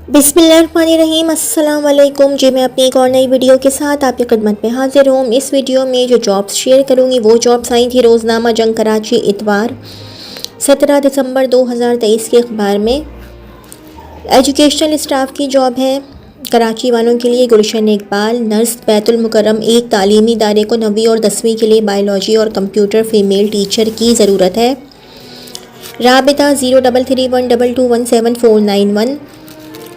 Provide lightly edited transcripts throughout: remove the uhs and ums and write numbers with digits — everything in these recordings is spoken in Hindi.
बिस्मिल्लाहिर्रहमानिर्रहीम। अस्सलाम वालेकुम जी। मैं अपनी एक और नई वीडियो के साथ आपकी खिदमत में हाजिर हूँ। इस वीडियो में जो जॉब्स शेयर करूँगी वो जॉब्स आई थी रोज़नामा जंग कराची इतवार 17 दिसंबर 2023 के अखबार में। एजुकेशनल स्टाफ की जॉब है कराची वालों के लिए। गुलशन इकबाल, नर्स, बैतुल मुकर्रम एक तालीमी इदारे को 9वीं और 10वीं के लिए बायोलॉजी और कंप्यूटर फ़ीमेल टीचर की ज़रूरत है। राबिता 0331221741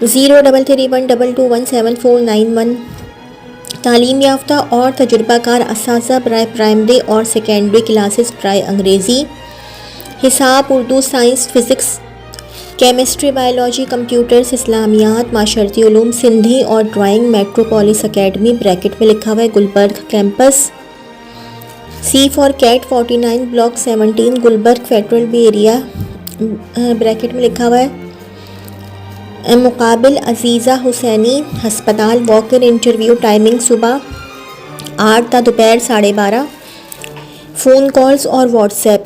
0331221741। तालीम याफ्ता और तजुर्बाकार असातिज़ा बराए प्राइमरी और सेकेंडरी क्लासेस बराए अंग्रेज़ी, हिसाब, Urdu, science, physics, chemistry, biology, computers, इस्लामियात, माशरती उलूम, सिंधी और ड्राइंग मेट्रोपोलिस अकेडमी ब्रैकेट में लिखा हुआ है Gulberg campus. C for cat 49 block 17 Gulberg federal B area bracket में लिखा हुआ है। मुकाबिल अजीज़ा हुसैनी हस्पताल। वॉक इन इंटरव्यू टाइमिंग सुबह 8 ता दोपहर 12:30। फ़ोन कॉल्स और व्हाट्सएप।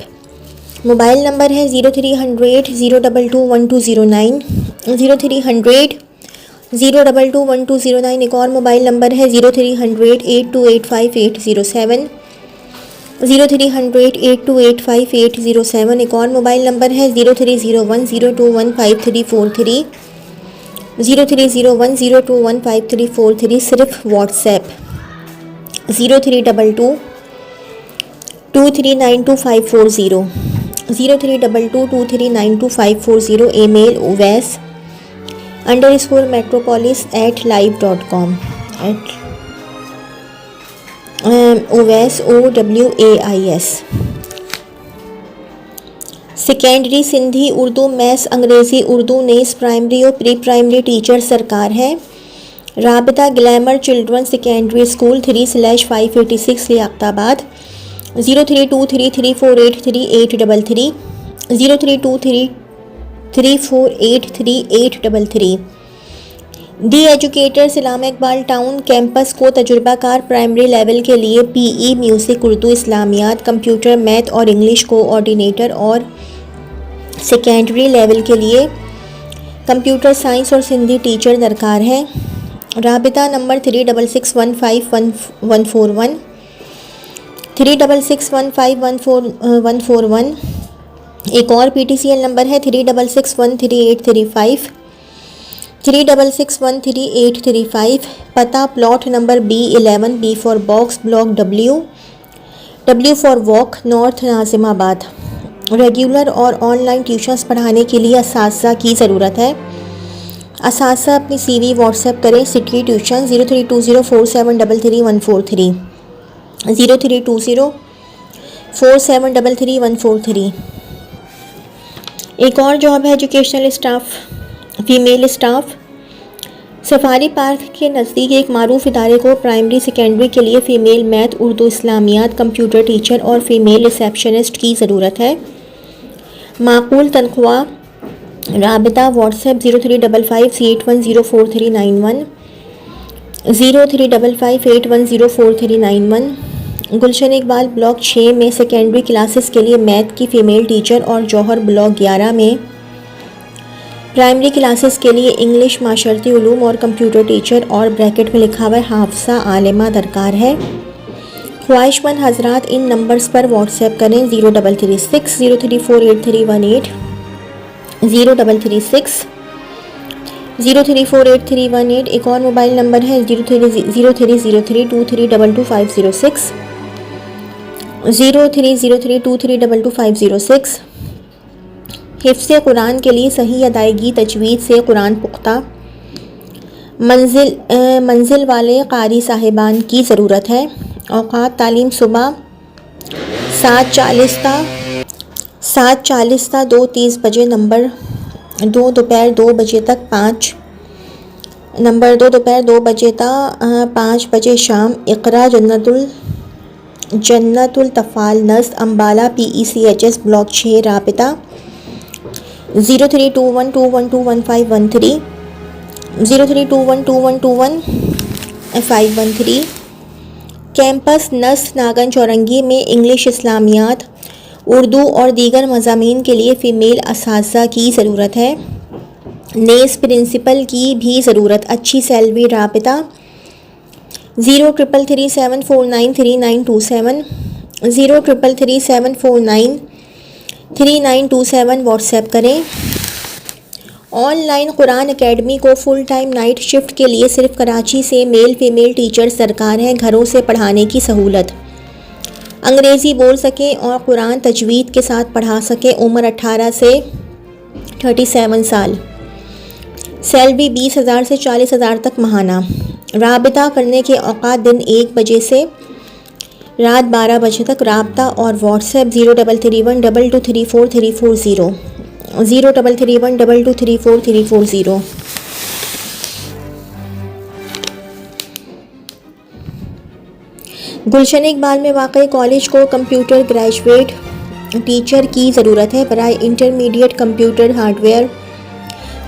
मोबाइल नंबर है 0300 022 1209 0300 022 1209। एक और मोबाइल नंबर है 0300 8285 807 0300 8285 807। एक और मोबाइल नंबर है 0301 021 5343 0301 सिर्फ WhatsApp. 0322 2392 540 0322 2392 email uwais_metropolis@live.com uwais OWAIS। Secondary Sindhi, Urdu, maths, अंग्रेज़ी, उर्दू, नेस, प्राइमरी और प्री प्राइमरी टीचर सरकार है। राबिता glamour children secondary school 3/586 Liaquatabad. 032334833833 032334833833। The educators Allama Iqbal town campus को तजुर्बाकार प्राइमरी लेवल के लिए पीई, म्यूज़िक, उर्दू, इस्लामियात, कंप्यूटर, मैथ और इंग्लिश कोऑर्डिनेटर और सेकेंडरी लेवल के लिए कंप्यूटर साइंस और सिंधी टीचर दरकार है। राबिता नंबर 36615141 36615141। एक और PTCL नंबर है 36613835 36613835। पता plot number B11 B for box block W for walk north Nazimabad. Regular और ऑनलाइन ट्यूशन्स पढ़ाने के लिए असातिज़ा की ज़रूरत है। असातिज़ा अपनी CV व्हाट्सएप करें। City tuition 032047333143 032047333143। एक और जॉब है educational staff female staff. Safari park के नज़दीक एक मारूफ इदारे को प्राइमरी सेकेंडरी के लिए फ़ीमेल मैथ, उर्दू, इस्लामियात, कंप्यूटर टीचर और फीमेल रिसेप्शनिस्ट की ज़रूरत है। माकूल तनख्वाह। राबिता व्हाट्सएप 0355810439 0355810439। गुलशन इकबाल ब्लॉक 6 में सेकेंडरी क्लासेस के लिए मैथ की फ़ीमेल टीचर और जौहर ब्लॉक 11 में प्राइमरी क्लासेस के लिए इंग्लिश, माशरती उलूम और कंप्यूटर टीचर और ब्रैकेट में लिखा हुआ है हाफसा आलिमा दरकार है। ख्वाहिशमंद हजरात इन नंबर्स पर व्हाट्सएप करें 0336 034831 0336 034831। एक और मोबाइल नंबर है 030323222506 030323222506। हिफ्ज़ कुरान के लिए सही अदायगी तजवीज़ से कुरान पुख्ता। मंजिल वाले कारी साहिबान की ज़रूरत है। औक़ात तालीम सुबह 7:40 ता 2:30 बजे, नंबर 2 दोपहर 2 बजे तक 5 नंबर 2 दोपहर 2 बजे ता 5 बजे शाम। Iqra जन्नतुल तफ़ाल नज़ Ambala PECHS block 6 राबिता 032121211513 032121211513। Campus नस नागन चौरंगी में इंग्लिश, इस्लामियात, उर्दू और दीगर मज़ामीन के लिए फ़ीमेल असातिज़ा की ज़रूरत है। नेस प्रिंसिपल की भी ज़रूरत, अच्छी सैलरी, राबिता 033374933927, 033374933927 व्हाट्सएप करें। ऑनलाइन कुरान एकेडमी को फुल टाइम नाइट शिफ्ट के लिए सिर्फ कराची से मेल फीमेल टीचर्स दरकार हैं, घरों से पढ़ाने की सहूलत। अंग्रेज़ी बोल सकें और कुरान तजवीद के साथ पढ़ा सकें, उम्र 18 से 37 साल। सैलरी 20,000 से 40,000 तक माहाना। राबिता करने के औकात दिन 1 बजे से रात 12 बजे तक। राब्ता और व्हाट्सएप 033122343440, 033122343440। गुलशन इकबाल में वाक़ई कॉलेज को कंप्यूटर ग्रेजुएट टीचर की ज़रूरत है बराए इंटरमीडिएट कंप्यूटर हार्डवेयर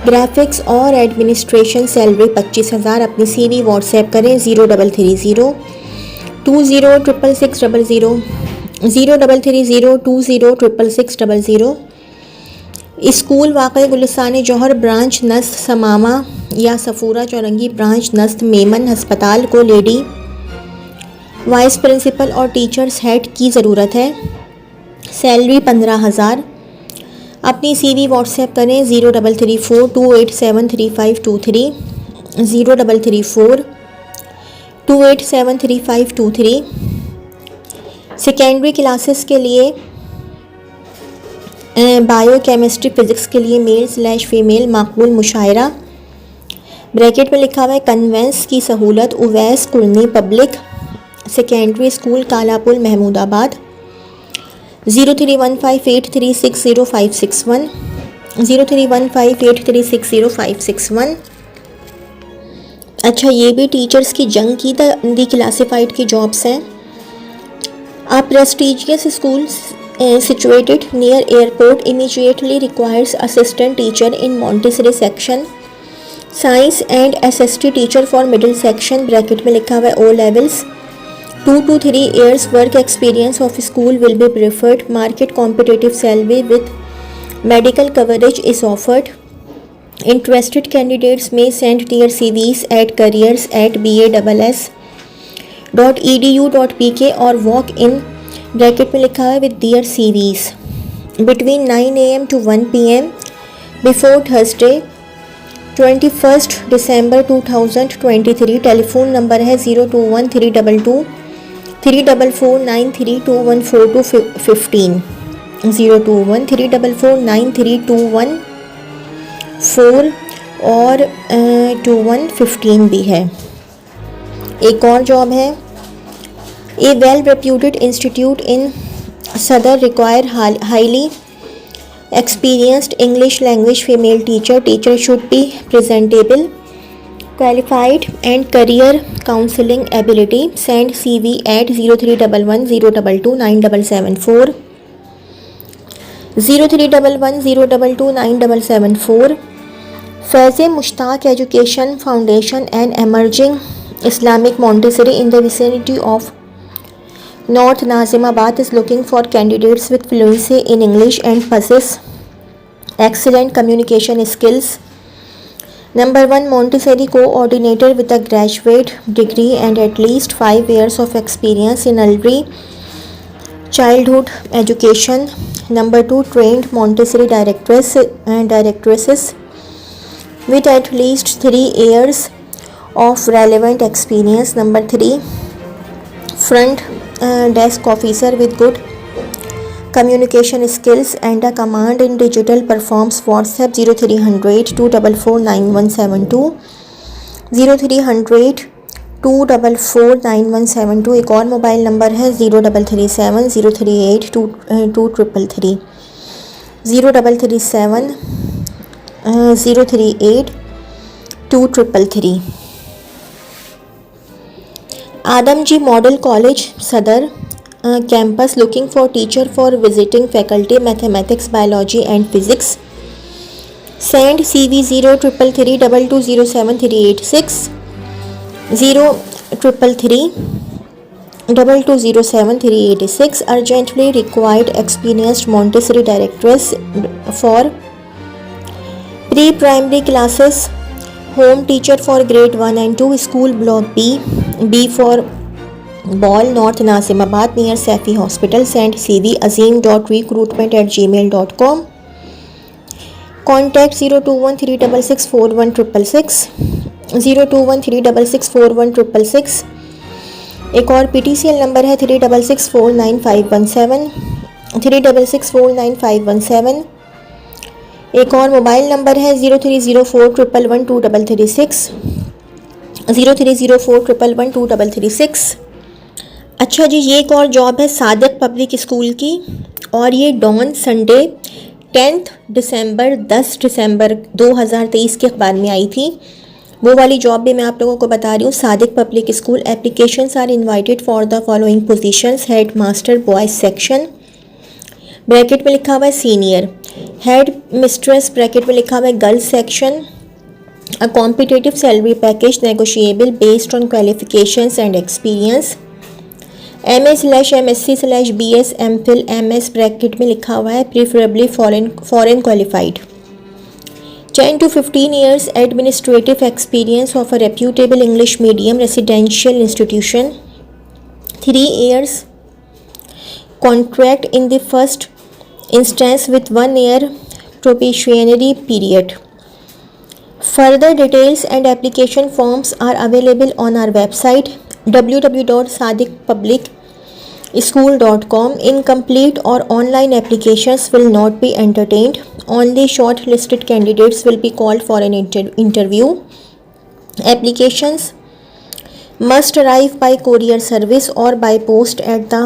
ग्राफिक्स और एडमिनिस्ट्रेशन। सैलरी 25,000। अपनी CV व्हाट्सएप करें 0330206600, 0330206600। स्कूल वाक़ई गुलिस्तान जौहर, ब्रांच नस्त समामा या सफूरा चौरंगी, ब्रांच नस्त मेमन हस्पताल को लेडी वाइस प्रिंसिपल और टीचर्स हेड की ज़रूरत है। सैलरी 15,000। अपनी CV व्हाट्सएप करें 033428735323, 033428735323। सेकेंडरी क्लासेस के लिए बायो केमिस्ट्री फ़िज़िक्स के लिए मेल/फीमेल माकबूल मुशायरा। ब्रैकेट में लिखा हुआ है कन्वेंस की सहूलत। उवैस कुलनी public secondary school Kalapul Mahmoodabad, 031583605661, 031583605661। अच्छा, ये भी टीचर्स की जंग की दी क्लासिफाइड की जॉब्स हैं। A prestigious school situated near airport immediately requires assistant teacher in Montessori section, science and SST teacher for middle section। Bracket में लिखा हुआ है O levels। 2 to 3 years work experience of school will be preferred। Market competitive salary with medical coverage is offered। Interested candidates may send their CVs at careers@bass.edu.pk or walk in bracket में लिखा है with their CVs between 9 AM to 1 PM before Thursday 21st December 2023। Telephone number है 021-322-344-93214215, 021-344-932144 और 2115 भी है। एक और जॉब है। A well-reputed institute in Sadar require highly experienced English language female teacher. Teacher should be presentable, qualified and career counseling ability. Send CV at 0311022974, 0311022974। Faiz Mushtaq Education Foundation and Emerging Islamic Montessori in the vicinity of North Nazimabad is looking for candidates with fluency in English and possess excellent communication skills. Number 1 Montessori coordinator with a graduate degree and at least 5 years of experience in early childhood education. Number 2 trained Montessori directresses with at least 3 years of relevant experience. Number 3 front desk officer with good communication skills and a command in digital performs। WhatsApp 0300-244-9172, 0300-244-9172। एक और मोबाइल नंबर है 0337-038-2333, 0337-038-2333। आदमजी मॉडल कॉलेज सदर campus looking for teacher for visiting faculty mathematics, biology and physics. Send CV 0333220736, 0333220736। Urgently required experienced Montessori directress for pre primary classes home teacher for grade 1 and 2 school block B for ball north Nazimabad near Saifee hospital send CV azim.recruitment@gmail.com contact 0213664166 0213664166। एक और PTCL नंबर है 36649517 36649517। एक और मोबाइल नंबर है 0304112336 0304112336। अच्छा जी, ये एक और जॉब है सादिक पब्लिक स्कूल की, और ये डॉन संडे 10 दिसंबर 10 दिसंबर 2023 के अखबार में आई थी। वो वाली जॉब भी मैं आप लोगों को बता रही हूँ। Sadiq public school, applications are invited for the following positions: head master boys section, bracket में लिखा हुआ है सीनियर; हेड मिस्ट्रेस, ब्रैकेट में लिखा हुआ है girls section. A competitive salary package negotiable based on qualifications and experience. MA/MSc/BS MPhil MS, bracket में लिखा हुआ है preferably foreign qualified. 10 to 15 years administrative experience of a reputable English medium residential institution. 3 years contract in the first instance with 1 year probationary period. Further details and application forms are available on our website www.sadikpublicschool.com. Incomplete or online applications will not be entertained. Only shortlisted candidates will be called for an interview. Applications must arrive by courier service or by post at the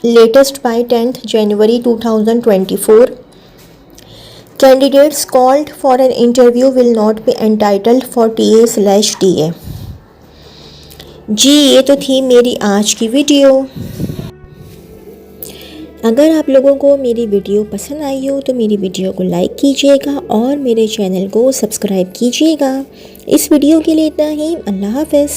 latest by 10th January 2024. Candidates called for an interview will not be entitled for TA/DA. जी, ये तो थी मेरी आज की वीडियो। अगर आप लोगों को मेरी वीडियो पसंद आई हो तो मेरी वीडियो को लाइक कीजिएगा और मेरे चैनल को सब्सक्राइब कीजिएगा। इस वीडियो के लिए इतना ही। अल्लाह हाफ़िज़।